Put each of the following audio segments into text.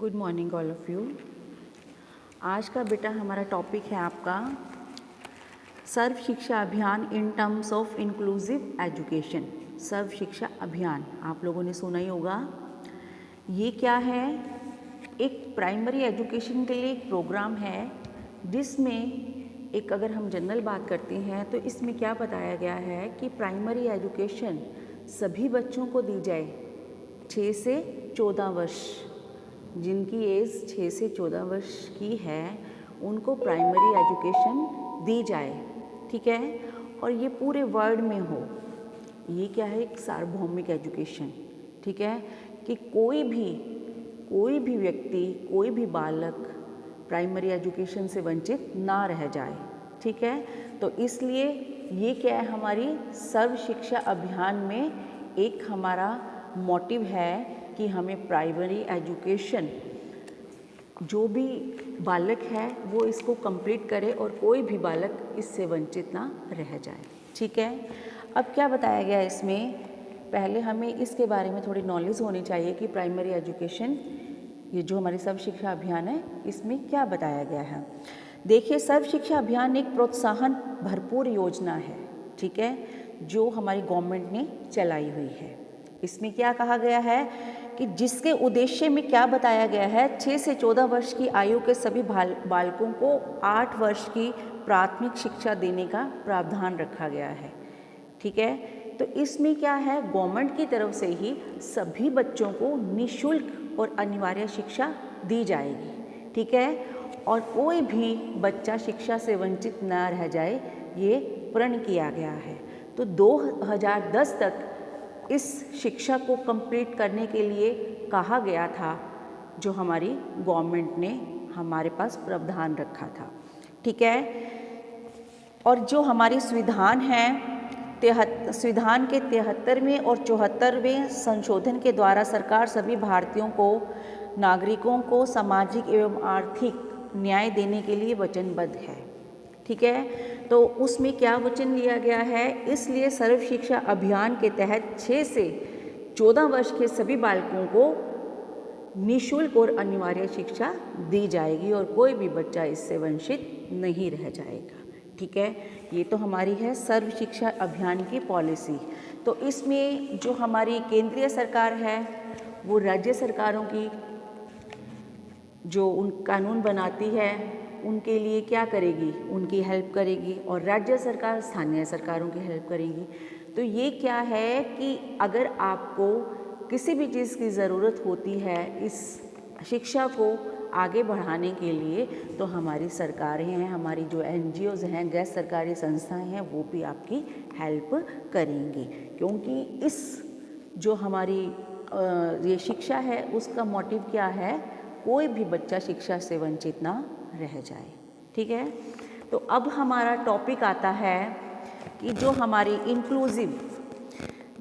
Good morning all of you. आज का बेटा हमारा टॉपिक है आपका Sarva Shiksha Abhiyan in terms of inclusive education. Sarva Shiksha Abhiyan आप लोगों ने सुना ही होगा। ये क्या है? एक प्राइमरी एजुकेशन के लिए एक प्रोग्राम है जिसमें एक अगर हम जनरल बात करते हैं तो इसमें क्या बताया गया है कि प्राइमरी एजुकेशन सभी बच्चों को दी जाए 6 से 14 वर्ष। जिनकी एज 6 से 14 वर्ष की है उनको प्राइमरी एजुकेशन दी जाए, ठीक है। और ये पूरे वर्ल्ड में हो। ये क्या है? एक सार्वभौमिक एजुकेशन, ठीक है, कि कोई भी व्यक्ति, कोई भी बालक प्राइमरी एजुकेशन से वंचित ना रह जाए, ठीक है। तो इसलिए ये क्या है? हमारी सर्व शिक्षा अभियान में एक हमारा मोटिव है कि हमें प्राइमरी एजुकेशन जो भी बालक है वो इसको कंप्लीट करे और कोई भी बालक इससे वंचित ना रह जाए, ठीक है। अब क्या बताया गया है इसमें? पहले हमें इसके बारे में थोड़ी नॉलेज होनी चाहिए कि प्राइमरी एजुकेशन, ये जो हमारी सर्व शिक्षा अभियान है, इसमें क्या बताया गया है। देखिए, सर्व शिक्षा अभियान एक प्रोत्साहन भरपूर योजना है, ठीक है, जो हमारी गवर्नमेंट ने चलाई हुई है। इसमें क्या कहा गया है कि जिसके उद्देश्य में क्या बताया गया है, 6 से 14 वर्ष की आयु के सभी बालकों को 8 वर्ष की प्राथमिक शिक्षा देने का प्रावधान रखा गया है, ठीक है। तो इसमें क्या है? गवर्नमेंट की तरफ से ही सभी बच्चों को निःशुल्क और अनिवार्य शिक्षा दी जाएगी, ठीक है। और कोई भी बच्चा शिक्षा से वंचित न रह जाए, ये प्रण किया गया है। तो 2010 तक इस शिक्षा को कंप्लीट करने के लिए कहा गया था, जो हमारी गवर्नमेंट ने हमारे पास प्रावधान रखा था, ठीक है। और जो हमारी संविधान है, संविधान के 73वें और 74वें संशोधन के द्वारा सरकार सभी भारतीयों को, नागरिकों को सामाजिक एवं आर्थिक न्याय देने के लिए वचनबद्ध है, ठीक है। तो उसमें क्या वचन लिया गया है? इसलिए सर्व शिक्षा अभियान के तहत 6 से 14 वर्ष के सभी बालकों को निःशुल्क और अनिवार्य शिक्षा दी जाएगी और कोई भी बच्चा इससे वंचित नहीं रह जाएगा, ठीक है। ये तो हमारी है सर्व शिक्षा अभियान की पॉलिसी। तो इसमें जो हमारी केंद्रीय सरकार है वो राज्य सरकारों की जो उन कानून बनाती है उनके लिए क्या करेगी? उनकी हेल्प करेगी। और राज्य सरकार स्थानीय सरकारों की हेल्प करेगी। तो ये क्या है कि अगर आपको किसी भी चीज़ की ज़रूरत होती है इस शिक्षा को आगे बढ़ाने के लिए, तो हमारी सरकारें हैं, हमारी जो NGOs हैं, गैर सरकारी संस्थाएं हैं, वो भी आपकी हेल्प करेंगी। क्योंकि इस जो हमारी ये शिक्षा है उसका मोटिव क्या है? कोई भी बच्चा शिक्षा से वंचित ना रह जाए, ठीक है। तो अब हमारा टॉपिक आता है कि जो हमारी इंक्लूसिव,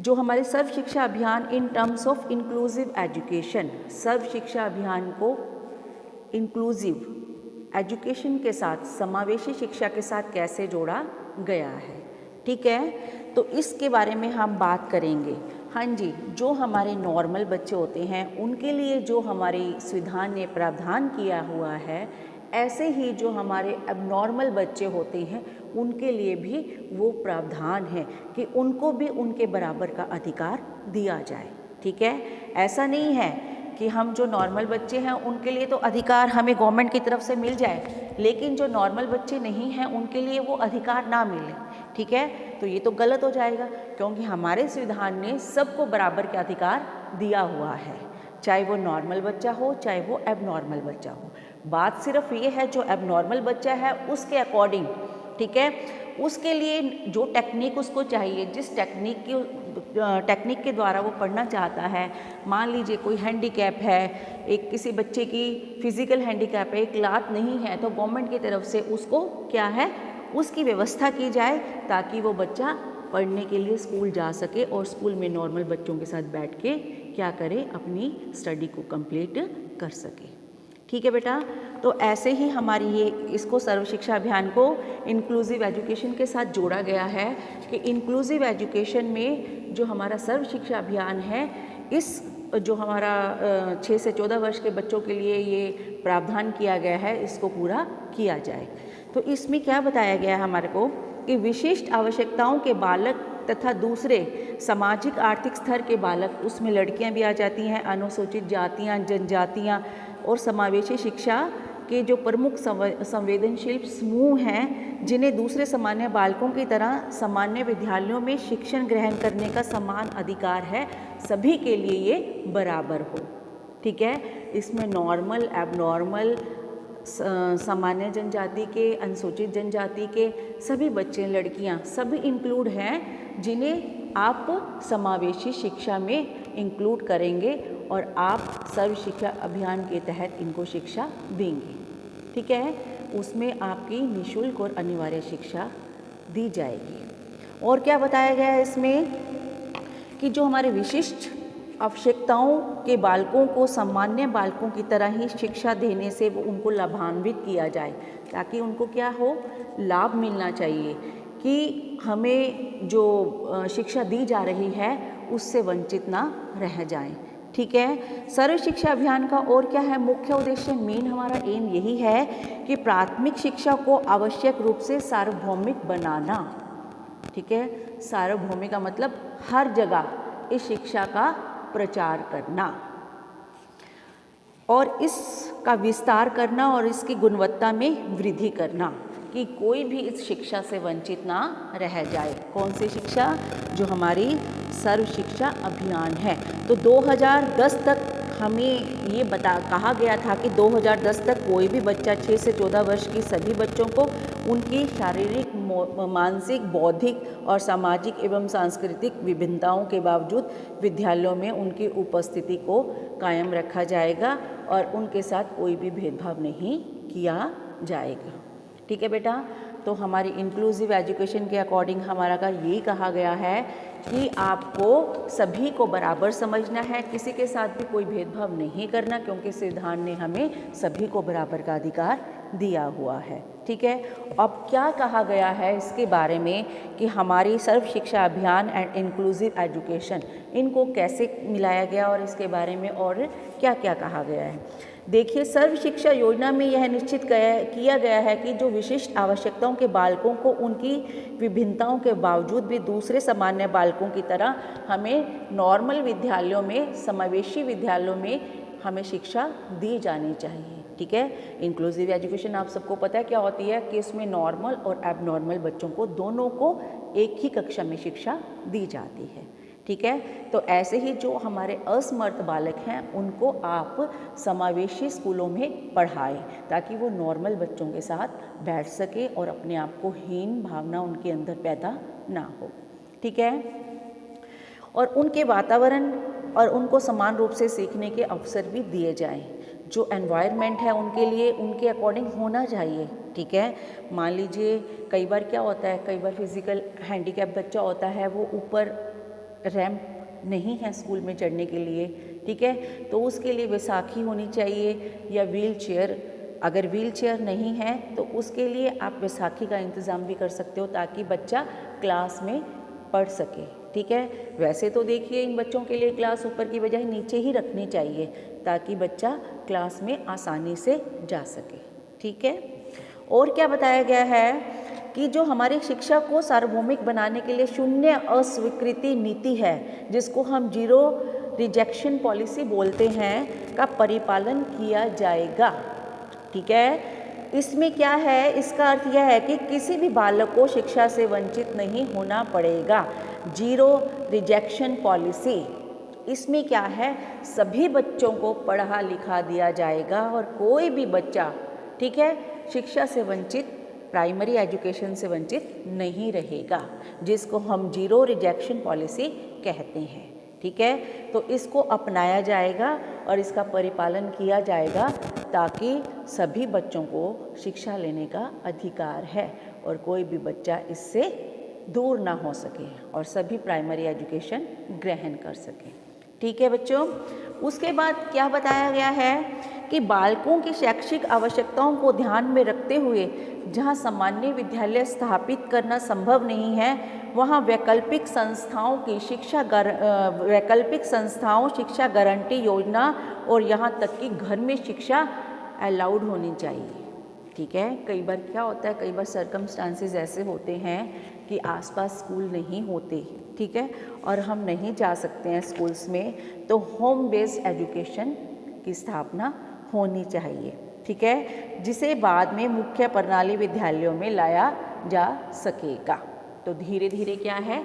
जो हमारे Sarva Shiksha Abhiyan in terms of inclusive education, Sarva Shiksha Abhiyan को इंक्लूसिव एजुकेशन के साथ, समावेशी शिक्षा के साथ कैसे जोड़ा गया है, ठीक है। तो इसके बारे में हम बात करेंगे। हाँ जी, जो हमारे नॉर्मल बच्चे होते हैं उनके लिए जो हमारे संविधान ने प्रावधान किया हुआ है, ऐसे ही जो हमारे एबनॉर्मल बच्चे होते हैं उनके लिए भी वो प्रावधान है कि उनको भी उनके बराबर का अधिकार दिया जाए, ठीक है। ऐसा नहीं है कि हम जो नॉर्मल बच्चे हैं उनके लिए तो अधिकार हमें गवर्नमेंट की तरफ से मिल जाए, लेकिन जो नॉर्मल बच्चे नहीं हैं उनके लिए वो अधिकार ना मिले, ठीक है। तो ये तो गलत हो जाएगा, क्योंकि हमारे संविधान ने सबको बराबर के अधिकार दिया हुआ है, चाहे वो नॉर्मल बच्चा हो चाहे वो एबनॉर्मल बच्चा हो। बात सिर्फ ये है जो एबनॉर्मल बच्चा है उसके अकॉर्डिंग, ठीक है, उसके लिए जो टेक्निक उसको चाहिए, जिस टेक्निक के द्वारा वो पढ़ना चाहता है। मान लीजिए कोई हैंडीकैप है, एक किसी बच्चे की फिजिकल हैंडीकैप है, एक लात नहीं है, तो गवर्नमेंट की तरफ से उसको क्या है, उसकी व्यवस्था की जाए ताकि वो बच्चा पढ़ने के लिए स्कूल जा सके और स्कूल में नॉर्मल बच्चों के साथ बैठ के क्या करे, अपनी स्टडी को कंप्लीट कर सके, ठीक है बेटा। तो ऐसे ही हमारी ये इसको सर्व शिक्षा अभियान को इंक्लूसिव एजुकेशन के साथ जोड़ा गया है कि इंक्लूसिव एजुकेशन में जो हमारा सर्व शिक्षा अभियान है, इस जो हमारा 6 से 14 वर्ष के बच्चों के लिए ये प्रावधान किया गया है, इसको पूरा किया जाए। तो इसमें क्या बताया गया है हमारे को कि विशिष्ट आवश्यकताओं के बालक तथा दूसरे सामाजिक आर्थिक स्तर के बालक, उसमें लड़कियां भी आ जाती हैं, अनुसूचित जातियां, जनजातियां और समावेशी शिक्षा के जो प्रमुख संवेदनशील समूह हैं, जिन्हें दूसरे सामान्य बालकों की तरह सामान्य विद्यालयों में शिक्षण ग्रहण करने का समान अधिकार है, सभी के लिए ये बराबर हो। ठीक है, इसमें नॉर्मल, एबनॉर्मल, सामान्य जनजाति के, अनुसूचित जनजाति के सभी बच्चे, लड़कियां सभी इंक्लूड हैं, जिन्हें आप समावेशी शिक्षा में इंक्लूड करेंगे और आप सर्व शिक्षा अभियान के तहत इनको शिक्षा देंगे। ठीक है, उसमें आपकी निःशुल्क और अनिवार्य शिक्षा दी जाएगी। और क्या बताया गया है इसमें कि जो हमारे विशिष्ट आवश्यकताओं के बालकों को सामान्य बालकों की तरह ही शिक्षा देने से वो उनको लाभान्वित किया जाए, ताकि उनको क्या हो, लाभ मिलना चाहिए कि हमें जो शिक्षा दी जा रही है उससे वंचित ना रह जाएं। ठीक है, सर्व शिक्षा अभियान का और क्या है मुख्य उद्देश्य, मेन हमारा एम यही है कि प्राथमिक शिक्षा को आवश्यक रूप से सार्वभौमिक बनाना। ठीक है, सार्वभौमिक का मतलब हर जगह इस शिक्षा का प्रचार करना और इसका विस्तार करना और इसकी गुणवत्ता में वृद्धि करना, कि कोई भी इस शिक्षा से वंचित ना रह जाए। कौन सी शिक्षा? जो हमारी सर्व शिक्षा अभियान है। तो 2010 तक हमें ये कहा गया था कि 2010 तक कोई भी बच्चा 6 से 14 वर्ष की सभी बच्चों को उनकी शारीरिक, मानसिक, बौद्धिक और सामाजिक एवं सांस्कृतिक विभिन्नताओं के बावजूद विद्यालयों में उनकी उपस्थिति को कायम रखा जाएगा और उनके साथ कोई भी भेदभाव नहीं किया जाएगा। ठीक है बेटा, तो हमारी इंक्लूसिव एजुकेशन के अकॉर्डिंग हमारा का यही कहा गया है कि आपको सभी को बराबर समझना है, किसी के साथ भी कोई भेदभाव नहीं करना, क्योंकि संविधान ने हमें सभी को बराबर का अधिकार दिया हुआ है। ठीक है, अब क्या कहा गया है इसके बारे में कि हमारी सर्व शिक्षा अभियान एंड इंक्लूसिव एजुकेशन, इनको कैसे मिलाया गया और इसके बारे में और क्या क्या कहा गया है। देखिए, सर्व शिक्षा योजना में यह निश्चित किया गया है कि जो विशिष्ट आवश्यकताओं के बालकों को उनकी विभिन्नताओं के बावजूद भी दूसरे सामान्य बालकों की तरह हमें नॉर्मल विद्यालयों में, समावेशी विद्यालयों में हमें शिक्षा दी जानी चाहिए। ठीक है, इंक्लूसिव एजुकेशन आप सबको पता है क्या होती है कि इसमें नॉर्मल और एबनॉर्मल बच्चों को दोनों को एक ही कक्षा में शिक्षा दी जाती है। ठीक है, तो ऐसे ही जो हमारे असमर्थ बालक हैं उनको आप समावेशी स्कूलों में पढ़ाएं, ताकि वो नॉर्मल बच्चों के साथ बैठ सके और अपने आप को हीन भावना उनके अंदर पैदा ना हो। ठीक है, और उनके वातावरण और उनको समान रूप से सीखने के अवसर भी दिए जाएं। जो एनवायरनमेंट है उनके लिए उनके अकॉर्डिंग होना चाहिए। ठीक है, मान लीजिए कई बार क्या होता है, कई बार फिजिकल हैंडीकैप बच्चा होता है, वो ऊपर रैंप नहीं है स्कूल में चढ़ने के लिए। ठीक है, तो उसके लिए बैसाखी होनी चाहिए या व्हील चेयर। अगर व्हील चेयर नहीं है तो उसके लिए आप बैसाखी का इंतज़ाम भी कर सकते हो, ताकि बच्चा क्लास में पढ़ सके। ठीक है, वैसे तो देखिए इन बच्चों के लिए क्लास ऊपर की बजाय नीचे ही रखनी चाहिए, ताकि बच्चा क्लास में आसानी से जा सके। ठीक है, और क्या बताया गया है कि जो हमारी शिक्षा को सार्वभौमिक बनाने के लिए शून्य अस्वीकृति नीति है, जिसको हम जीरो रिजेक्शन पॉलिसी बोलते हैं, का परिपालन किया जाएगा। ठीक है, इसमें क्या है, इसका अर्थ यह है कि किसी भी बालक को शिक्षा से वंचित नहीं होना पड़ेगा। जीरो रिजेक्शन पॉलिसी, इसमें क्या है, सभी बच्चों को पढ़ा लिखा दिया जाएगा और कोई भी बच्चा, ठीक है, शिक्षा से वंचित, प्राइमरी एजुकेशन से वंचित नहीं रहेगा, जिसको हम जीरो रिजेक्शन पॉलिसी कहते हैं। ठीक है, तो इसको अपनाया जाएगा और इसका परिपालन किया जाएगा, ताकि सभी बच्चों को शिक्षा लेने का अधिकार है और कोई भी बच्चा इससे दूर ना हो सके और सभी प्राइमरी एजुकेशन ग्रहण कर सके। ठीक है बच्चों, उसके बाद क्या बताया गया है कि बालकों की शैक्षिक आवश्यकताओं को ध्यान में रखते हुए जहाँ सामान्य विद्यालय स्थापित करना संभव नहीं है, वहाँ वैकल्पिक संस्थाओं शिक्षा गारंटी योजना और यहाँ तक कि घर में शिक्षा अलाउड होनी चाहिए। ठीक है, कई बार क्या होता है, कई बार सर्कमस्टांसेस ऐसे होते हैं कि आसपास स्कूल नहीं होते, ठीक है, और हम नहीं जा सकते हैं स्कूल्स में, तो होम बेस्ड एजुकेशन की स्थापना होनी चाहिए। ठीक है, जिसे बाद में मुख्य प्रणाली विद्यालयों में लाया जा सकेगा। तो धीरे धीरे क्या है,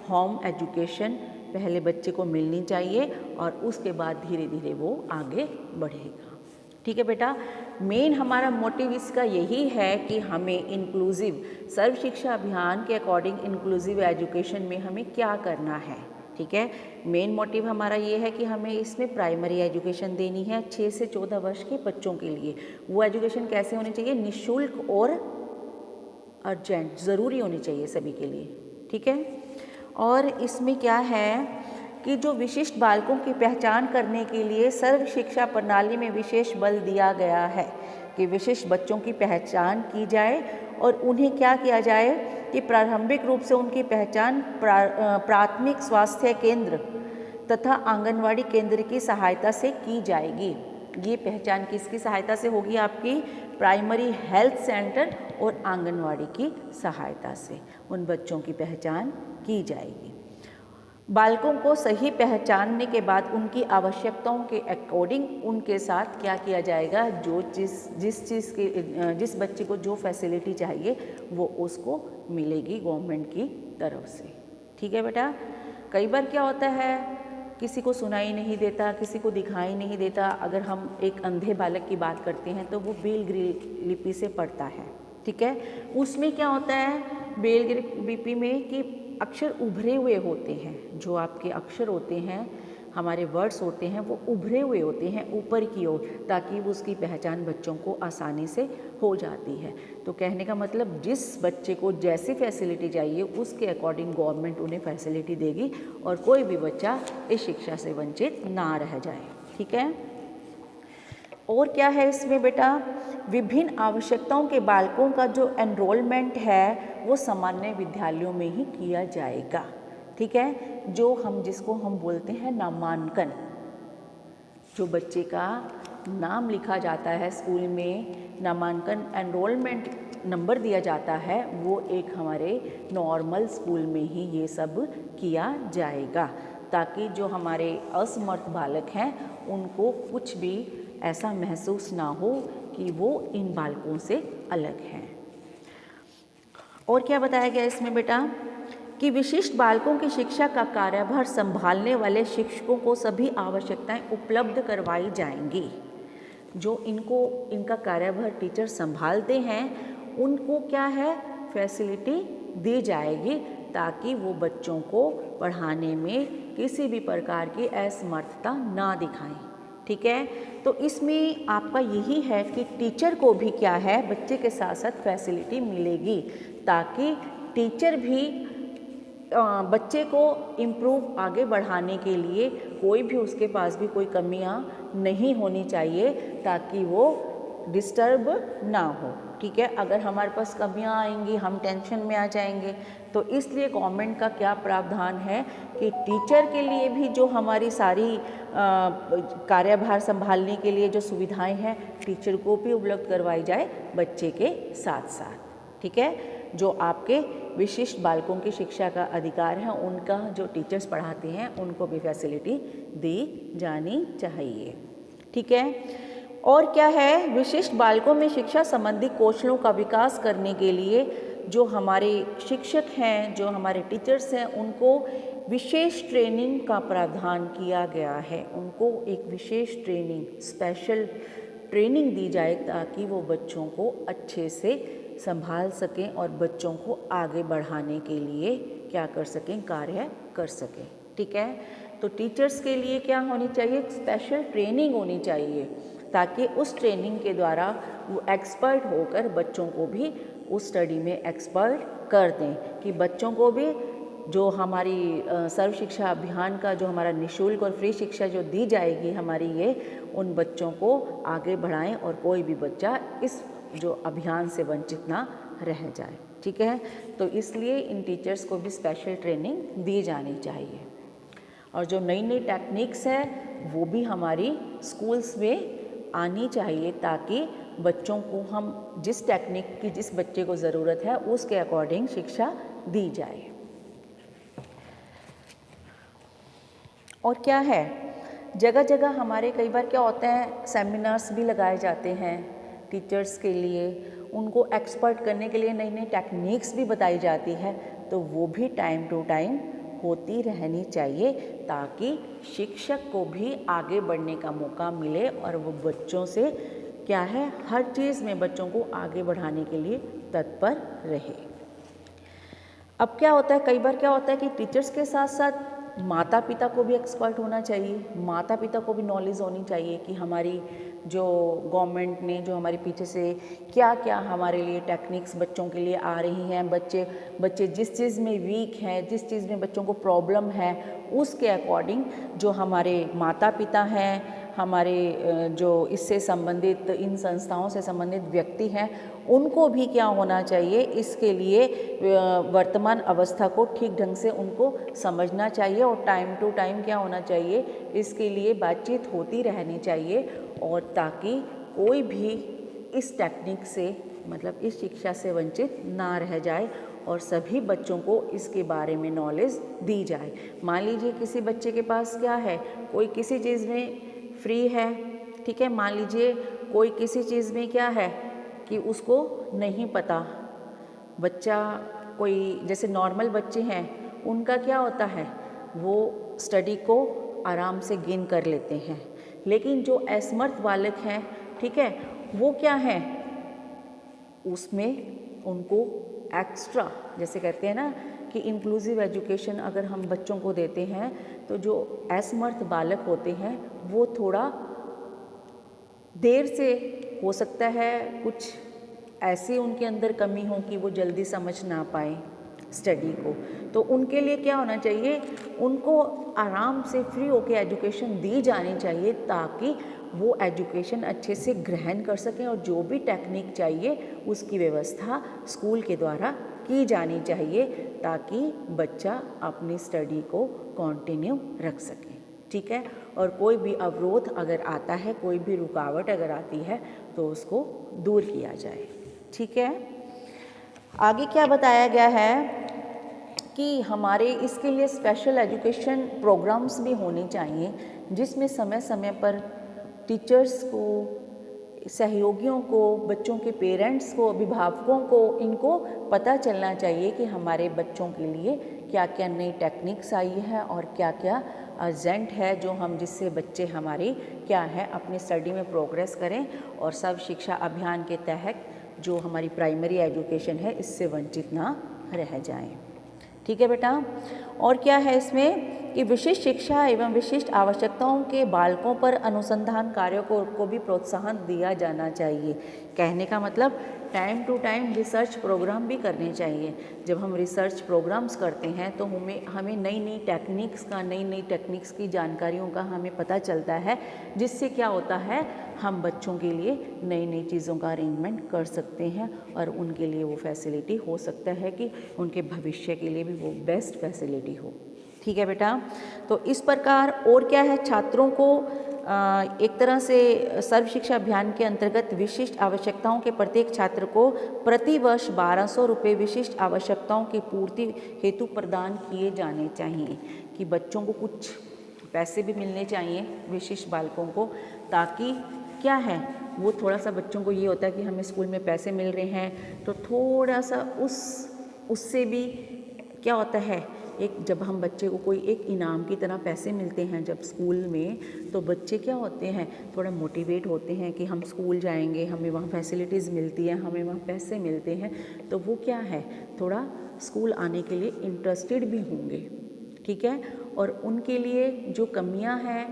होम एजुकेशन पहले बच्चे को मिलनी चाहिए और उसके बाद धीरे धीरे वो आगे बढ़ेगा। ठीक है बेटा, मेन हमारा मोटिव इसका यही है कि हमें इंक्लूसिव सर्व शिक्षा अभियान के अकॉर्डिंग इंक्लूसिव एजुकेशन में हमें क्या करना है। ठीक है, मेन मोटिव हमारा ये है कि हमें इसमें प्राइमरी एजुकेशन देनी है 6 से 14 वर्ष के बच्चों के लिए। वो एजुकेशन कैसे होनी चाहिए, निःशुल्क और अर्जेंट, ज़रूरी होनी चाहिए सभी के लिए। ठीक है, और इसमें क्या है कि जो विशिष्ट बालकों की पहचान करने के लिए सर्व शिक्षा प्रणाली में विशेष बल दिया गया है कि विशिष्ट बच्चों की पहचान की जाए और उन्हें क्या किया जाए कि प्रारंभिक रूप से उनकी पहचान प्राथमिक स्वास्थ्य केंद्र तथा आंगनवाड़ी केंद्र की सहायता से की जाएगी। ये पहचान किसकी सहायता से होगी, आपकी प्राइमरी हेल्थ सेंटर और आंगनवाड़ी की सहायता से उन बच्चों की पहचान की जाएगी। बालकों को सही पहचानने के बाद उनकी आवश्यकताओं के अकॉर्डिंग उनके साथ क्या किया जाएगा, जो जिस बच्चे को जो फैसिलिटी चाहिए वो उसको मिलेगी गवर्नमेंट की तरफ से। ठीक है बेटा, कई बार क्या होता है, किसी को सुनाई नहीं देता, किसी को दिखाई नहीं देता। अगर हम एक अंधे बालक की बात करते हैं तो वो ब्रेल लिपि से पढ़ता है। ठीक है, उसमें क्या होता है ब्रेल लिपि में कि अक्षर उभरे हुए होते हैं, जो आपके अक्षर होते हैं, हमारे वर्ड्स होते हैं, वो उभरे हुए होते हैं ऊपर की ओर, ताकि वो उसकी पहचान बच्चों को आसानी से हो जाती है। तो कहने का मतलब जिस बच्चे को जैसी फैसिलिटी चाहिए उसके अकॉर्डिंग गवर्नमेंट उन्हें फैसिलिटी देगी और कोई भी बच्चा इस शिक्षा से वंचित ना रह जाए। ठीक है, और क्या है इसमें बेटा, विभिन्न आवश्यकताओं के बालकों का जो एनरोलमेंट है वो सामान्य विद्यालयों में ही किया जाएगा। ठीक है, जिसको हम बोलते हैं नामांकन, जो बच्चे का नाम लिखा जाता है स्कूल में, नामांकन एनरोलमेंट नंबर दिया जाता है, वो एक हमारे नॉर्मल स्कूल में ही ये सब किया जाएगा, ताकि जो हमारे असमर्थ बालक हैं उनको कुछ भी ऐसा महसूस ना हो कि वो इन बालकों से अलग हैं। और क्या बताया गया इसमें बेटा कि विशिष्ट बालकों की शिक्षा का कार्यभार संभालने वाले शिक्षकों को सभी आवश्यकताएं उपलब्ध करवाई जाएंगी। जो इनका कार्यभार टीचर संभालते हैं उनको क्या है, फैसिलिटी दी जाएगी, ताकि वो बच्चों को पढ़ाने में किसी भी प्रकार की असमर्थता ना दिखाएं। ठीक है, तो इसमें आपका यही है कि टीचर को भी क्या है, बच्चे के साथ साथ फैसिलिटी मिलेगी, ताकि टीचर भी बच्चे को इम्प्रूव आगे बढ़ाने के लिए कोई भी उसके पास भी कोई कमियां नहीं होनी चाहिए, ताकि वो डिस्टर्ब ना हो। ठीक है, अगर हमारे पास कमियां आएंगी हम टेंशन में आ जाएंगे। तो इसलिए गवर्नमेंट का क्या प्रावधान है कि टीचर के लिए भी जो हमारी सारी कार्यभार संभालने के लिए जो सुविधाएं हैं टीचर को भी उपलब्ध करवाई जाए बच्चे के साथ साथ। ठीक है, जो आपके विशिष्ट बालकों की शिक्षा का अधिकार है उनका जो टीचर्स पढ़ाते हैं उनको भी फैसिलिटी दी जानी चाहिए। ठीक है, और क्या है, विशिष्ट बालकों में शिक्षा संबंधी कौशलों का विकास करने के लिए जो हमारे शिक्षक हैं, जो हमारे टीचर्स हैं, उनको विशेष ट्रेनिंग का प्रावधान किया गया है। उनको एक विशेष ट्रेनिंग, स्पेशल ट्रेनिंग दी जाए, ताकि वो बच्चों को अच्छे से संभाल सकें और बच्चों को आगे बढ़ाने के लिए क्या कर सकें, कार्य कर सकें। ठीक है, तो टीचर्स के लिए क्या होनी चाहिए, स्पेशल ट्रेनिंग होनी चाहिए, ताकि उस ट्रेनिंग के द्वारा वो एक्सपर्ट होकर बच्चों को भी उस स्टडी में एक्सपर्ट कर दें, कि बच्चों को भी जो हमारी सर्व शिक्षा अभियान का जो हमारा निःशुल्क और फ्री शिक्षा जो दी जाएगी हमारी, ये उन बच्चों को आगे बढ़ाएं और कोई भी बच्चा इस जो अभियान से वंचित ना रह जाए। ठीक है, तो इसलिए इन टीचर्स को भी स्पेशल ट्रेनिंग दी जानी चाहिए। और जो नई नई टेक्निक्स है वो भी हमारी स्कूल्स में आनी चाहिए, ताकि बच्चों को हम जिस टेक्निक की जिस बच्चे को ज़रूरत है उसके अकॉर्डिंग शिक्षा दी जाए। और क्या है, जगह जगह हमारे कई बार क्या होता है, सेमिनार्स भी लगाए जाते हैं टीचर्स के लिए, उनको एक्सपर्ट करने के लिए नई नई टेक्निक्स भी बताई जाती है, तो वो भी टाइम टू टाइम होती रहनी चाहिए, ताकि शिक्षक को भी आगे बढ़ने का मौका मिले और वो बच्चों से क्या है, हर चीज़ में बच्चों को आगे बढ़ाने के लिए तत्पर रहे। अब क्या होता है, कई बार क्या होता है कि टीचर्स के साथ साथ माता पिता को भी एक्सपर्ट होना चाहिए, माता पिता को भी नॉलेज होनी चाहिए कि हमारी जो गवर्नमेंट ने जो हमारे पीछे से क्या क्या हमारे लिए टेक्निक्स बच्चों के लिए आ रही हैं, बच्चे जिस चीज़ में वीक हैं, जिस चीज़ में बच्चों को प्रॉब्लम है, उसके अकॉर्डिंग जो हमारे माता पिता हैं, हमारे जो इससे संबंधित इन संस्थाओं से संबंधित व्यक्ति हैं, उनको भी क्या होना चाहिए, इसके लिए वर्तमान अवस्था को ठीक ढंग से उनको समझना चाहिए और टाइम टू टाइम क्या होना चाहिए, इसके लिए बातचीत होती रहनी चाहिए, और ताकि कोई भी इस टेक्निक से मतलब इस शिक्षा से वंचित ना रह जाए और सभी बच्चों को इसके बारे में नॉलेज दी जाए। मान लीजिए किसी बच्चे के पास क्या है, कोई किसी चीज़ में फ्री है, ठीक है, मान लीजिए कोई किसी चीज़ में क्या है कि उसको नहीं पता, बच्चा कोई जैसे नॉर्मल बच्चे हैं उनका क्या होता है, वो स्टडी को आराम से गेन कर लेते हैं, लेकिन जो असमर्थ बालक हैं, ठीक है, वो क्या है, उसमें उनको एक्स्ट्रा, जैसे कहते हैं ना कि इंक्लूसिव एजुकेशन अगर हम बच्चों को देते हैं, तो जो असमर्थ बालक होते हैं वो थोड़ा देर से हो सकता है कुछ ऐसी उनके अंदर कमी हो कि वो जल्दी समझ ना पाए स्टडी को, तो उनके लिए क्या होना चाहिए, उनको आराम से फ्री होके एजुकेशन दी जानी चाहिए, ताकि वो एजुकेशन अच्छे से ग्रहण कर सकें और जो भी टेक्निक चाहिए उसकी व्यवस्था स्कूल के द्वारा की जानी चाहिए, ताकि बच्चा अपनी स्टडी को कंटिन्यू रख सके। ठीक है, और कोई भी अवरोध अगर आता है, कोई भी रुकावट अगर आती है, तो उसको दूर किया जाए। ठीक है, आगे क्या बताया गया है कि हमारे इसके लिए स्पेशल एजुकेशन प्रोग्राम्स भी होने चाहिए, जिसमें समय समय पर टीचर्स को, सहयोगियों को, बच्चों के पेरेंट्स को, अभिभावकों को इनको पता चलना चाहिए कि हमारे बच्चों के लिए क्या क्या नई टेक्निक्स आई है और क्या क्या अर्जेंट है, जो हम जिससे बच्चे हमारी क्या है अपनी स्टडी में प्रोग्रेस करें और सर्व शिक्षा अभियान के तहत जो हमारी प्राइमरी एजुकेशन है इससे वंचित ना रह जाएं। ठीक है बेटा, और क्या है इसमें कि विशिष्ट शिक्षा एवं विशिष्ट आवश्यकताओं के बालकों पर अनुसंधान कार्यों को भी प्रोत्साहन दिया जाना चाहिए। कहने का मतलब time to time research program भी करने चाहिए। जब हम रिसर्च प्रोग्राम्स करते हैं तो हमें नई नई टेक्निक्स की जानकारियों का हमें पता चलता है, जिससे क्या होता है, हम बच्चों के लिए नई नई चीज़ों का अरेंजमेंट कर सकते हैं और उनके लिए वो फैसिलिटी हो सकता है कि उनके भविष्य के लिए भी वो बेस्ट फैसिलिटी हो। ठीक है बेटा, तो इस प्रकार और क्या है, छात्रों को एक तरह से सर्व शिक्षा अभियान के अंतर्गत विशिष्ट आवश्यकताओं के प्रत्येक छात्र को प्रति वर्ष 1200 रुपये विशिष्ट आवश्यकताओं की पूर्ति हेतु प्रदान किए जाने चाहिए, कि बच्चों को कुछ पैसे भी मिलने चाहिए विशिष्ट बालकों को, ताकि क्या है, वो थोड़ा सा बच्चों को ये होता है कि हमें स्कूल में पैसे मिल रहे हैं, तो थोड़ा सा उससे भी क्या होता है, एक जब हम बच्चे को कोई एक इनाम की तरह पैसे मिलते हैं जब स्कूल में, तो बच्चे क्या होते हैं, थोड़ा मोटिवेट होते हैं कि हम स्कूल जाएंगे, हमें वहाँ फैसिलिटीज़ मिलती हैं, हमें वहाँ पैसे मिलते हैं, तो वो क्या है, थोड़ा स्कूल आने के लिए इंटरेस्टेड भी होंगे। ठीक है, और उनके लिए जो कमियां हैं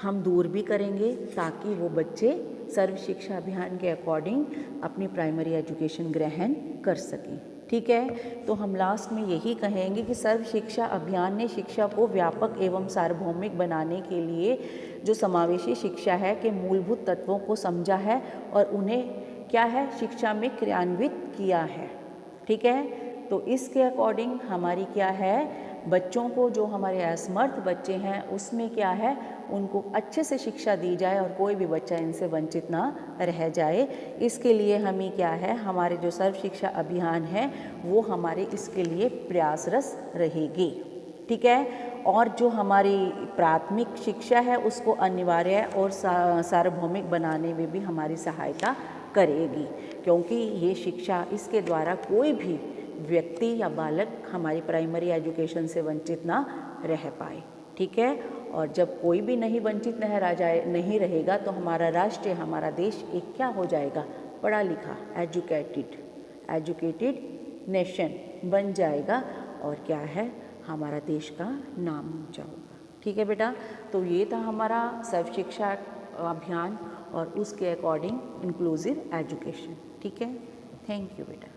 हम दूर भी करेंगे, ताकि वो बच्चे सर्व शिक्षा अभियान के अकॉर्डिंग अपनी प्राइमरी एजुकेशन ग्रहण कर सकें। ठीक है। तो हम लास्ट में यही कहेंगे कि सर्व शिक्षा अभियान ने शिक्षा को व्यापक एवं सार्वभौमिक बनाने के लिए जो समावेशी शिक्षा है के मूलभूत तत्वों को समझा है और उन्हें क्या है शिक्षा में क्रियान्वित किया है। ठीक है। तो इसके अकॉर्डिंग हमारी क्या है, बच्चों को जो हमारे असमर्थ बच्चे हैं उसमें क्या है, उनको अच्छे से शिक्षा दी जाए और कोई भी बच्चा इनसे वंचित ना रह जाए। इसके लिए हमें क्या है, हमारे जो सर्व शिक्षा अभियान है वो हमारे इसके लिए प्रयासरत रहेगी। ठीक है। और जो हमारी प्राथमिक शिक्षा है उसको अनिवार्य और सार्वभौमिक बनाने में भी हमारी सहायता करेगी, क्योंकि ये शिक्षा इसके द्वारा कोई भी व्यक्ति या बालक हमारी प्राइमरी एजुकेशन से वंचित ना रह पाए। ठीक है। और जब कोई भी नहीं वंचित नहीं रहेगा तो हमारा राष्ट्र, हमारा देश एक क्या हो जाएगा, पढ़ा लिखा एजुकेटेड नेशन बन जाएगा और क्या है, हमारा देश का नाम ऊंचा होगा। ठीक है बेटा। तो ये था हमारा सर्व शिक्षा अभियान और उसके अकॉर्डिंग इंक्लूसिव एजुकेशन। ठीक है। थैंक यू बेटा।